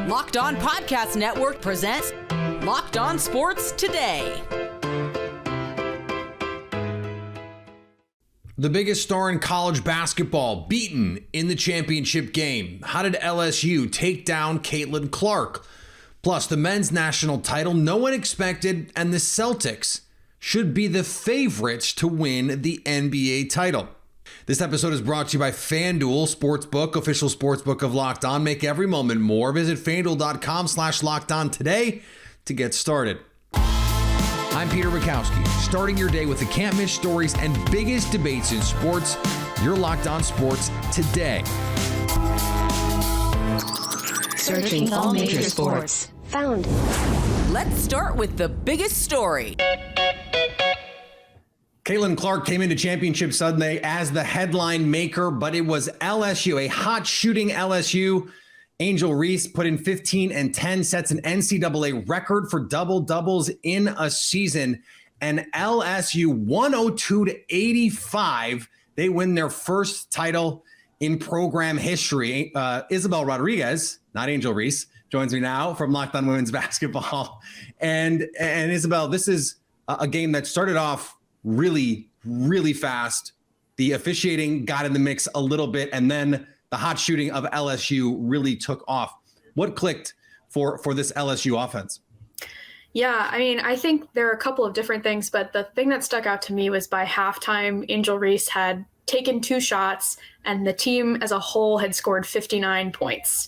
Locked On Podcast Network presents Locked On Sports Today. The biggest star in college basketball beaten in the championship game. How did LSU take down Caitlin Clark? Plus, the men's national title no one expected, and the Celtics should be the favorites to win the NBA title. This episode is brought to you by FanDuel Sportsbook, official sportsbook of Locked On. Make every moment more. Visit FanDuel.com/LockedOn today to get started. I'm Peter Bukowski, starting your day with the can't-miss stories and biggest debates in sports. You're Locked On Sports Today. Searching all major sports. Found. Let's start with the biggest story. Caitlin Clark came into Championship Sunday as the headline maker, but it was LSU, a hot shooting LSU. Angel Reese put in 15 and 10, sets an NCAA record for double-doubles in a season. And LSU 102-85. They win their first title in program history. Isabel Rodriguez, not Angel Reese, joins me now from Locked On Women's Basketball. And Isabel, this is a game that started off really, really fast. The officiating got in the mix a little bit, and then the hot shooting of LSU really took off. What clicked for this LSU offense? Yeah, I mean, I think there are a couple of different things, but the thing that stuck out to me was by halftime, Angel Reese had taken 2 shots, and the team as a whole had scored 59 points.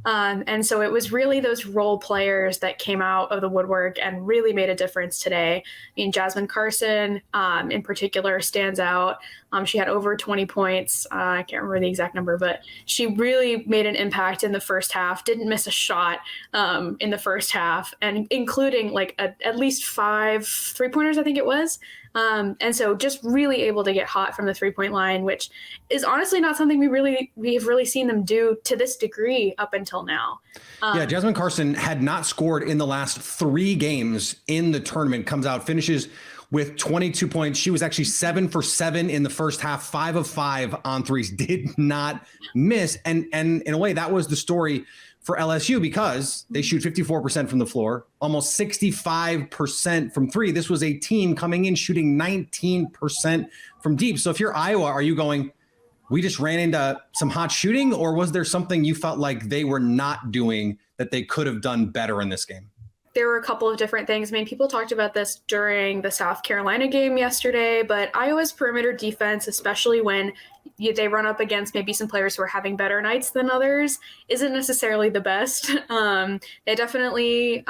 And so it was really those role players that came out of the woodwork and really made a difference today. I mean, Jasmine Carson in particular stands out. She had over 20 points. I can't remember the exact number, but she really made an impact in the first half, didn't miss a shot in the first half, and including like at least 5 3-pointers, I think it was. And so just really able to get hot from the 3-point line, which is honestly not something we have really seen them do to this degree up until now. Yeah, Jasmine Carson had not scored in the last 3 games in the tournament, comes out, finishes with 22 points. She was actually 7 for 7 in the first half, 5 of 5 on threes, did not miss. And in a way, that was the story for LSU because they shoot 54% from the floor, almost 65% from 3. This was a team coming in shooting 19% from deep. So if you're Iowa, are you going, we just ran into some hot shooting, or was there something you felt like they were not doing that they could have done better in this game? There were a couple of different things. I mean, people talked about this during the South Carolina game yesterday, but Iowa's perimeter defense, especially when they run up against maybe some players who are having better nights than others, isn't necessarily the best. They definitely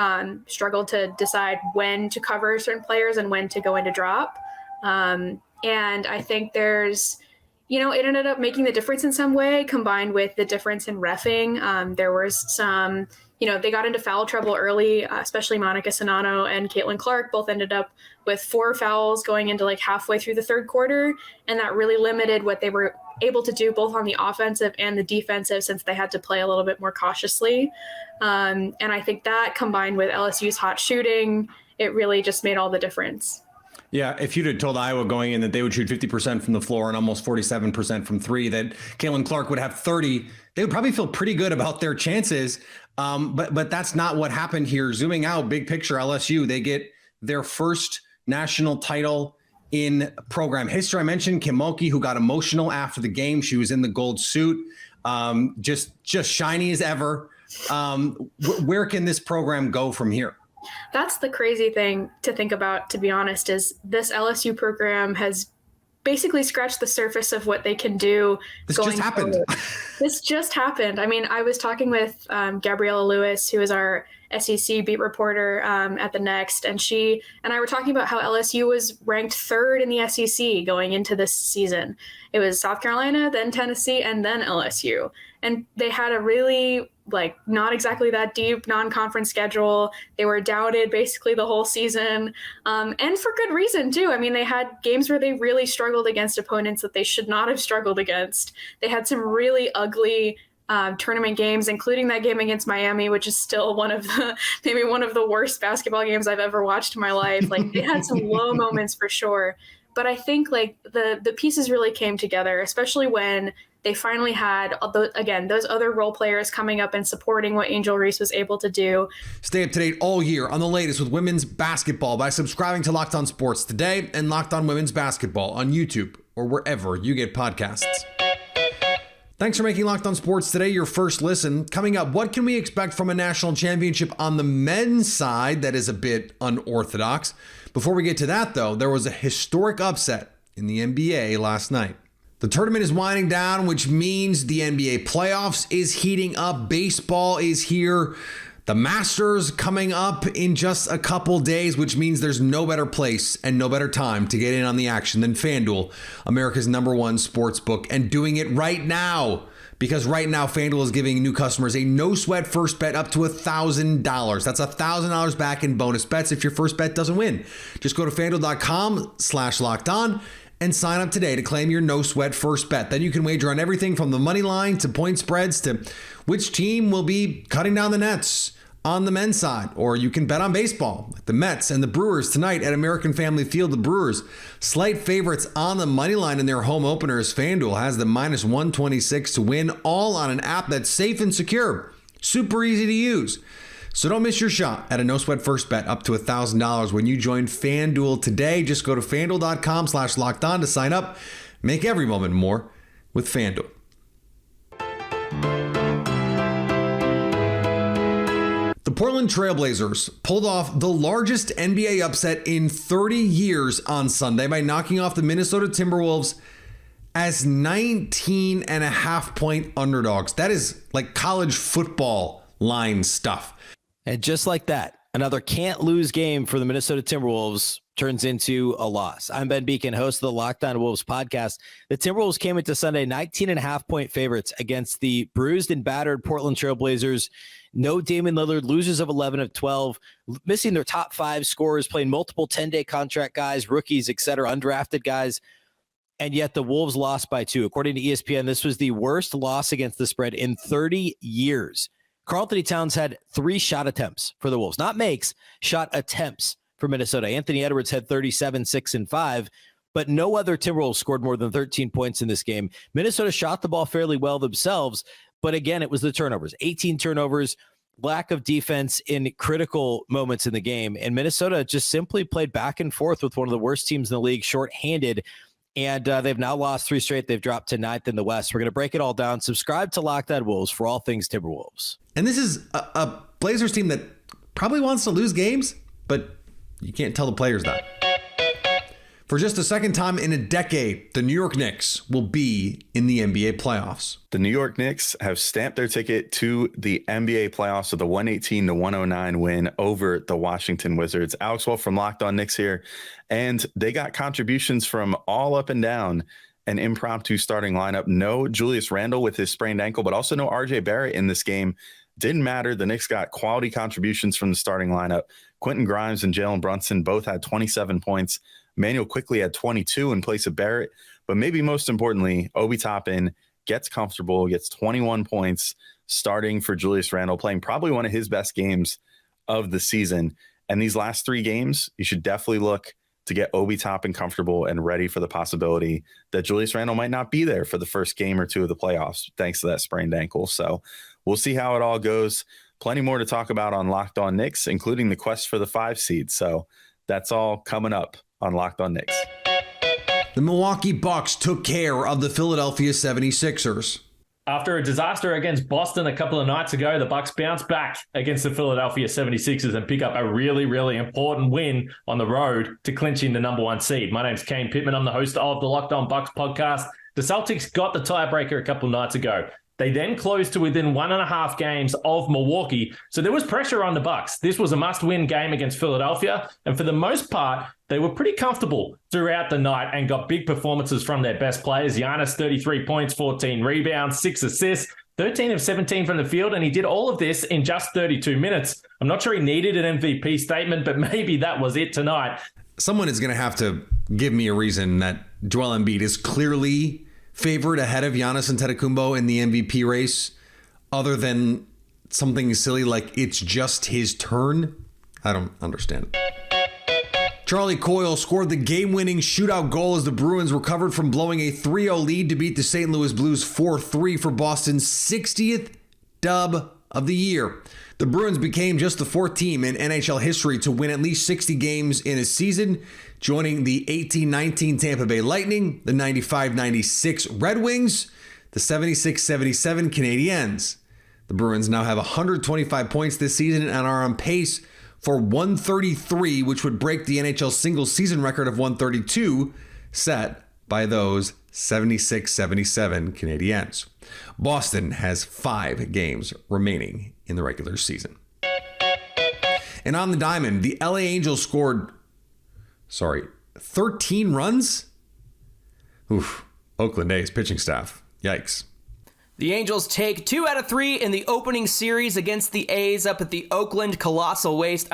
struggled to decide when to cover certain players and when to go into drop. And I think there's, it ended up making the difference in some way, combined with the difference in reffing. There was some, they got into foul trouble early, especially Monica Sonano and Caitlin Clark both ended up with 4 fouls going into like halfway through the third quarter. And that really limited what they were able to do both on the offensive and the defensive, since they had to play a little bit more cautiously. And I think that combined with LSU's hot shooting, it really just made all the difference. Yeah, if you'd have told Iowa going in that they would shoot 50% from the floor and almost 47% from 3, that Caitlin Clark would have 30, they would probably feel pretty good about their chances. But that's not what happened here. Zooming out, big picture, LSU, they get their first national title in program history. I mentioned Kim Mulkey, who got emotional after the game. She was in the gold suit, just shiny as ever. Where can this program go from here? That's the crazy thing to think about, to be honest, is this LSU program has basically scratched the surface of what they can do. This just happened. This just happened. I mean, I was talking with Gabriella Lewis, who is our SEC beat reporter at the Next, and she and I were talking about how LSU was ranked 3rd in the SEC going into this season. It was South Carolina, then Tennessee, and then LSU. And they had a really not exactly that deep non-conference schedule. They were doubted basically the whole season, and for good reason too. I mean, they had games where they really struggled against opponents that they should not have struggled against. They had some really ugly tournament games, including that game against Miami, which is still maybe one of the worst basketball games I've ever watched in my life. They had some low moments for sure. But I think the pieces really came together, especially when they finally had, again, those other role players coming up and supporting what Angel Reese was able to do. Stay up to date all year on the latest with women's basketball by subscribing to Locked On Sports Today and Locked On Women's Basketball on YouTube or wherever you get podcasts. Thanks for making Locked On Sports Today your first listen. Coming up, what can we expect from a national championship on the men's side that is a bit unorthodox? Before we get to that, though, there was a historic upset in the NBA last night. The tournament is winding down, which means the NBA playoffs is heating up. Baseball is here. The Masters coming up in just a couple days, which means there's no better place and no better time to get in on the action than FanDuel, America's #1 sports book, and doing it right now. Because right now, FanDuel is giving new customers a no-sweat first bet up to $1,000. That's $1,000 back in bonus bets if your first bet doesn't win. Just go to FanDuel.com/lockedon and sign up today to claim your no-sweat first bet. Then you can wager on everything from the money line to point spreads to which team will be cutting down the nets on the men's side. Or you can bet on baseball, like the Mets and the Brewers tonight at American Family Field. The Brewers, slight favorites on the money line in their home openers. FanDuel has the -126 to win, all on an app that's safe and secure. Super easy to use. So don't miss your shot at a no-sweat first bet up to $1,000 when you join FanDuel today. Just go to FanDuel.com/lockedon to sign up. Make every moment more with FanDuel. The Portland Trailblazers pulled off the largest NBA upset in 30 years on Sunday by knocking off the Minnesota Timberwolves as 19.5-point underdogs. That is like college football line stuff. And just like that, another can't-lose game for the Minnesota Timberwolves turns into a loss. I'm Ben Beacon, host of the Locked On Wolves podcast. The Timberwolves came into Sunday 19.5-point favorites against the bruised and battered Portland Trailblazers. No Damian Lillard, losers of 11 of 12, missing their top 5 scorers, playing multiple 10-day contract guys, rookies, etc., undrafted guys. And yet the Wolves lost by 2. According to ESPN, this was the worst loss against the spread in 30 years. Karl-Anthony Towns had 3 shot attempts for the Wolves, not makes, shot attempts for Minnesota. Anthony Edwards had 37, 6, and 5, but no other Timberwolves scored more than 13 points in this game. Minnesota shot the ball fairly well themselves, but again, it was the turnovers. 18 turnovers, lack of defense in critical moments in the game, and Minnesota just simply played back and forth with one of the worst teams in the league, shorthanded. And they've now lost 3 straight. They've dropped to 9th in the West. We're going to break it all down. Subscribe to Locked On Wolves for all things Timberwolves. And this is a Blazers team that probably wants to lose games, but you can't tell the players that. For just the second time in a decade, the New York Knicks will be in the NBA playoffs. The New York Knicks have stamped their ticket to the NBA playoffs with a 118-109 win over the Washington Wizards. Alex Wolf from Locked On Knicks here, and they got contributions from all up and down an impromptu starting lineup. No Julius Randle with his sprained ankle, but also no RJ Barrett in this game. Didn't matter. The Knicks got quality contributions from the starting lineup. Quentin Grimes and Jalen Brunson both had 27 points. Manuel quickly had 22 in place of Barrett. But maybe most importantly, Obi Toppin gets comfortable, gets 21 points starting for Julius Randle, playing probably one of his best games of the season. And these last 3 games, you should definitely look to get Obi Toppin comfortable and ready for the possibility that Julius Randle might not be there for the first game or 2 of the playoffs, thanks to that sprained ankle. So we'll see how it all goes. Plenty more to talk about on Locked On Knicks, including the quest for the 5 seed. So that's all coming up on Locked On Knicks. The Milwaukee Bucks took care of the Philadelphia 76ers. After a disaster against Boston a couple of nights ago, the Bucks bounce back against the Philadelphia 76ers and pick up a really, really important win on the road to clinching the #1 seed. My name's Kane Pittman. I'm the host of the Locked On Bucks podcast. The Celtics got the tiebreaker a couple of nights ago. They then closed to within 1.5 games of Milwaukee. So there was pressure on the Bucks. This was a must-win game against Philadelphia. And for the most part, they were pretty comfortable throughout the night and got big performances from their best players. Giannis, 33 points, 14 rebounds, 6 assists, 13 of 17 from the field. And he did all of this in just 32 minutes. I'm not sure he needed an MVP statement, but maybe that was it tonight. Someone is going to have to give me a reason that Joel Embiid is clearly favored ahead of Giannis Antetokounmpo in the MVP race, other than something silly like it's just his turn. I don't understand. Charlie Coyle scored the game-winning shootout goal as the Bruins recovered from blowing a 3-0 lead to beat the St. Louis Blues 4-3 for Boston's 60th dub of the year. The Bruins became just the fourth team in NHL history to win at least 60 games in a season, joining the 18-19 Tampa Bay Lightning, the 95-96 Red Wings, the 76-77 Canadiens. The Bruins now have 125 points this season and are on pace for 133, which would break the NHL single season record of 132 set by those 76-77 Canadiens. Boston has 5 games remaining in the regular season. And on the diamond, the LA Angels scored 13 runs? Oof. Oakland A's pitching staff. Yikes. The Angels take 2 out of 3 in the opening series against the A's up at the Oakland Coliseum.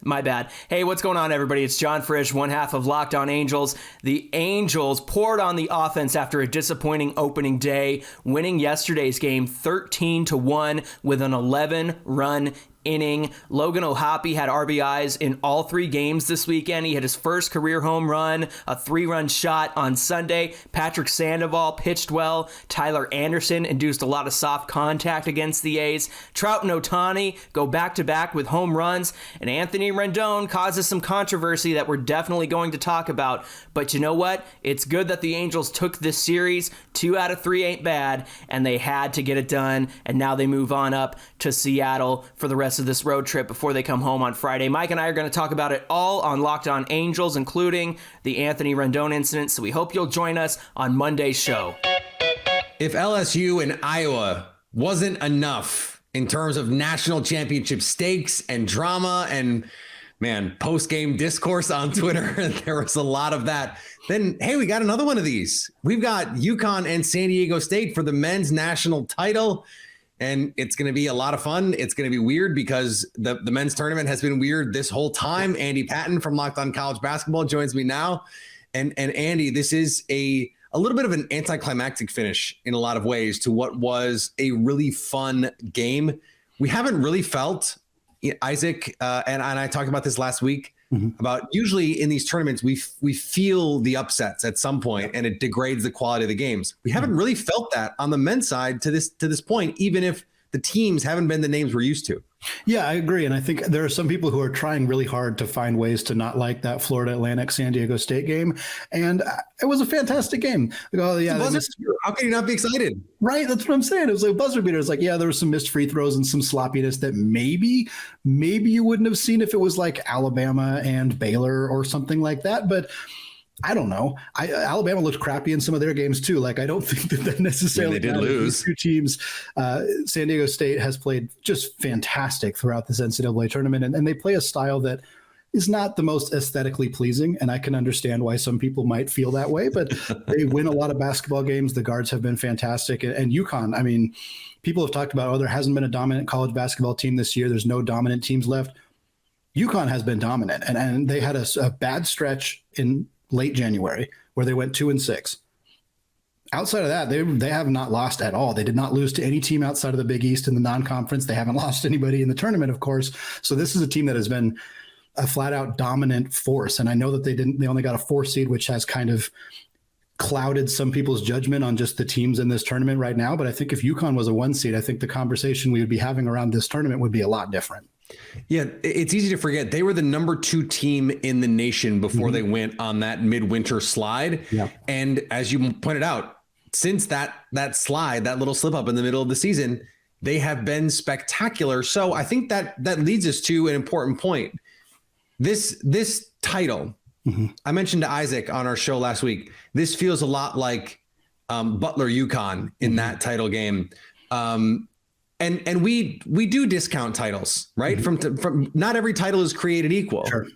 My bad. Hey, what's going on, everybody? It's John Frisch, one half of Locked On Angels. The Angels poured on the offense after a disappointing opening day, winning yesterday's game 13-1 with an 11-run inning. Logan O'Hoppe had RBIs in all 3 games this weekend. He had his first career home run, a 3-run shot on Sunday. Patrick Sandoval pitched well. Tyler Anderson induced a lot of soft contact against the A's. Trout and Ohtani go back-to-back with home runs. And Anthony Rendon causes some controversy that we're definitely going to talk about. But you know what? It's good that the Angels took this series. 2 out of 3 ain't bad, and they had to get it done. And now they move on up to Seattle for the rest of this road trip before they come home on Friday. Mike and I are going to talk about it all on Locked On Angels, including the Anthony Rendon incident, so we hope you'll join us on Monday's show. If LSU and Iowa wasn't enough in terms of national championship stakes and drama and, man, post-game discourse on Twitter, there was a lot of that, then, hey, we got another one of these. We've got UConn and San Diego State for the men's national title. And it's going to be a lot of fun. It's going to be weird because the men's tournament has been weird this whole time. Andy Patton from Locked On College Basketball joins me now. And Andy, this is a little bit of an anticlimactic finish in a lot of ways to what was a really fun game. We haven't really felt, Isaac, and I talked about this last week, about usually in these tournaments, we feel the upsets at some point and it degrades the quality of the games. We haven't really felt that on the men's side to this point, even if the teams haven't been the names we're used to. Yeah, I agree. And I think there are some people who are trying really hard to find ways to not like that Florida Atlantic San Diego State game. And it was a fantastic game. Oh, yeah. How can you not be excited? Right. That's what I'm saying. It was like a buzzer beater. It's like, yeah, there were some missed free throws and some sloppiness that maybe you wouldn't have seen if it was like Alabama and Baylor or something like that. But I don't know. Alabama looked crappy in some of their games too. Like, I don't think that necessarily they did lose. 2 teams. San Diego State has played just fantastic throughout this NCAA tournament, and they play a style that is not the most aesthetically pleasing. And I can understand why some people might feel that way, but they win a lot of basketball games. The guards have been fantastic. And UConn, I mean, people have talked about, there hasn't been a dominant college basketball team this year. There's no dominant teams left. UConn has been dominant, and they had a bad stretch in late January where they went 2-6. Outside of that, they have not lost at all. They did not lose to any team outside of the Big East in the non-conference. They haven't lost anybody in the tournament, of course. So this is a team that has been a flat out dominant force. And I know that they only got a 4 seed, which has kind of clouded some people's judgment on just the teams in this tournament right now. But I think if UConn was a 1 seed, I think the conversation we would be having around this tournament would be a lot different. Yeah, it's easy to forget. They were the number 2 team in the nation before they went on that midwinter slide. Yeah. And as you pointed out, since that slide, that little slip up in the middle of the season, they have been spectacular. So I think that leads us to an important point. This title, I mentioned to Isaac on our show last week, this feels a lot like Butler UConn in that title game. And we do discount titles, right? From not every title is created equal. Sure.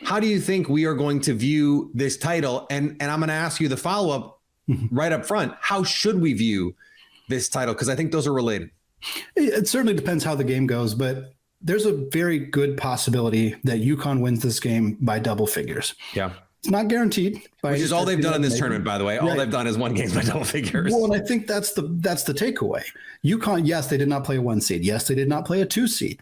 How do you think we are going to view this title? And I'm going to ask you the follow-up right up front. How should we view this title? Because I think those are related. It certainly depends how the game goes, but there's a very good possibility that UConn wins this game by double figures. Yeah. It's not guaranteed. Which is all they've done in this tournament, by the way. All they've done is won games by double figures. Well, and I think that's the takeaway. UConn, yes, they did not play a 1 seed. Yes, they did not play a 2 seed.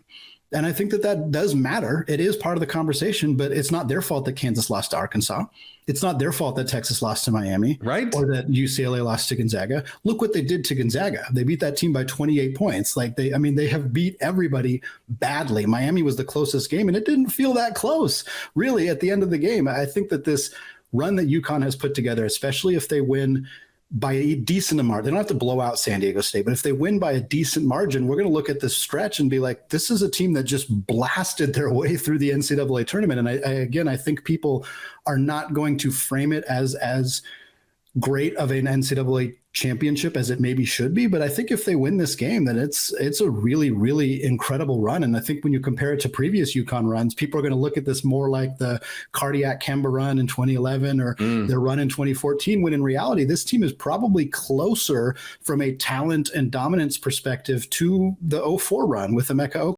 And I think that does matter. It is part of the conversation, but it's not their fault that Kansas lost to Arkansas. It's not their fault that Texas lost to Miami, right? Or that UCLA lost to Gonzaga. Look what they did to Gonzaga. They beat that team by 28 points. They have beat everybody badly. Miami was the closest game, and it didn't feel that close, really, at the end of the game. I think that this run that UConn has put together, especially if they win by a decent margin. They don't have to blow out San Diego State, but if they win by a decent margin, we're going to look at this stretch and be like, this is a team that just blasted their way through the NCAA tournament. And I think people are not going to frame it as great of an NCAA championship as it maybe should be. But I think if they win this game, then it's a really, really incredible run. And I think when you compare it to previous UConn runs, people are going to look at this more like the Cardiac Kemba run in 2011 or their run in 2014, when in reality, this team is probably closer from a talent and dominance perspective to the 04 run with Emeka Okafor.